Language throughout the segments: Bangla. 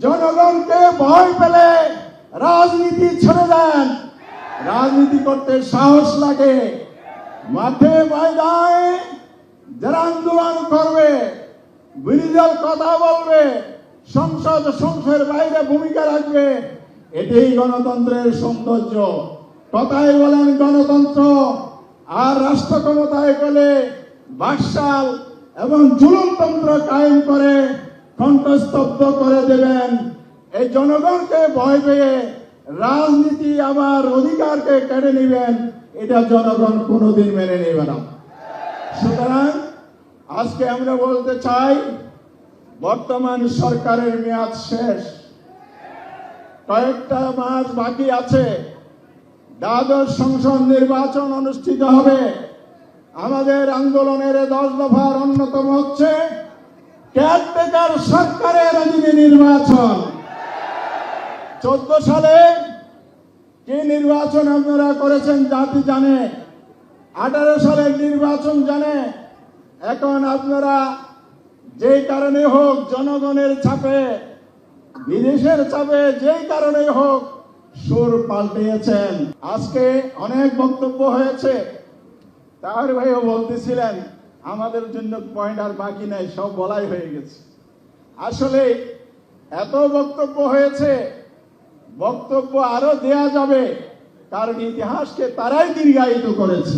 জনগণকে ভয় পেলে রাজনীতি ছেড়ে দেন। রাজনীতি করতে সাহস লাগে। মাঠে ময়দানে যারা আন্দোলন করবে, বিরোধীর কথা বলবে, সংসদের বাইরে ভূমিকা রাখবে, এটাই গণতন্ত্রের সৌন্দর্য। কথায় বলেন গণতন্ত্র, আর রাষ্ট্র ক্ষমতায় গেলে বাকশাল এবং জুলুমতন্ত্র কায়েম করে কণ্ঠস্তব্ধ করে দেবেন। এই জনগণকে ভয় পেয়ে রাজনীতি আবার অধিকারকে কেড়ে নেবেন, এটা জনগণ কোনোদিন মেনে নেবে না। সুতরাং আজকে আমরা বলতে চাই, বর্তমান সরকারের মেয়াদ শেষ, কয়েকটা মাস বাকি আছে। দ্বাদশ সংসদ নির্বাচন অনুষ্ঠিত হবে। আমাদের আন্দোলনের 10 দফার অন্যতম হচ্ছে কেয়ারটেকার সরকারের অধীনে নির্বাচন। 14 সালে কি নির্বাচন আপনারা করেছেন জাতি জানে, 18 সালের নির্বাচন জানে। এখন আপনারা যেই কারণে হোক, জনগণের চাপে, বিদেশের চাপে, যেই কারণে হোক, সুর পাল্টিয়েছেন। আজকে অনেক বক্তব্য হয়েছে। তার ভাইও বলতেছিলেন আমাদের জন্য পয়েন্ট আর বাকি নাই, সব বলাই হয়ে গেছে। আসলে এত বক্তব্য হয়েছে, বক্তব্য আরো দেয়া যাবে, কারণ ইতিহাসকে তারাই দীর্ঘায়িত করেছে।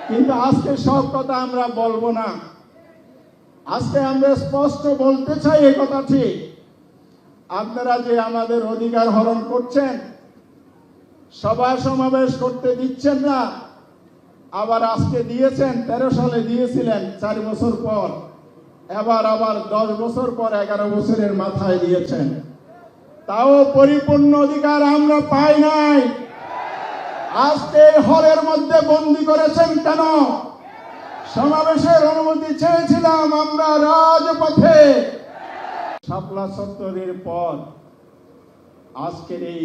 কিন্তু আজকে সব কথা আমরা বলবো না। আজকে আমরা স্পষ্ট বলতে চাই, এই কথা ঠিক, আপনারা যে আমাদের অধিকার হরণ করছেন, সভা সমাবেশ করতে দিচ্ছেন না, আবার আজকে দিয়েছেন, 13 সালে দিয়েছিলেন 4 বছর পর, আবার 10 বছর পর 11 বছরের মাথায় দিয়েছেন। তাও পরিপূর্ণ অধিকার আমরা পাই নাই। আজকে হলের মধ্যে বন্দী করেছেন কেন? সমাবেশের অনুমতি চেয়েছিলাম আমরা রাজপথে। শাপলা চত্বরের পর আজকের এই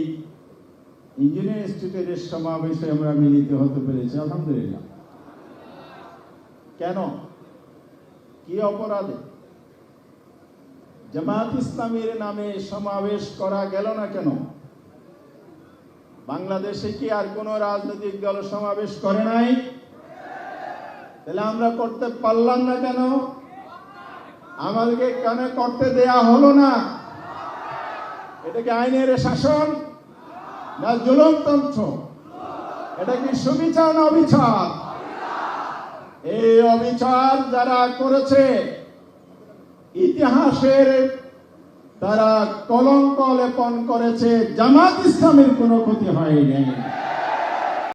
ইঞ্জিনিয়ার ইনস্টিটিউটের সমাবেশে আমরা মিলিত হতে পেরেছি, আলহামদুলিল্লাহ। কেন? কি অপরাধে? জামাত ইসলামীর নামে সমাবেশ করা গেল না কেন? বাংলাদেশে কি আর কোন রাজনৈতিক দল সমাবেশ করে নাই? তাহলে আমরা করতে পারলাম না কেন? আমাদেরকে কেন করতে দেয়া হলো না? এটা কি আইনের শাসন না জুলুমতন্ত্র? এটা কি সুবিচার না অবিচার? এই অবিচার যারা করেছে, ইতিহাসের তারা কলঙ্ক লেপন করেছে। জামাত ইসলামের কোনো ক্ষতি হয়নি।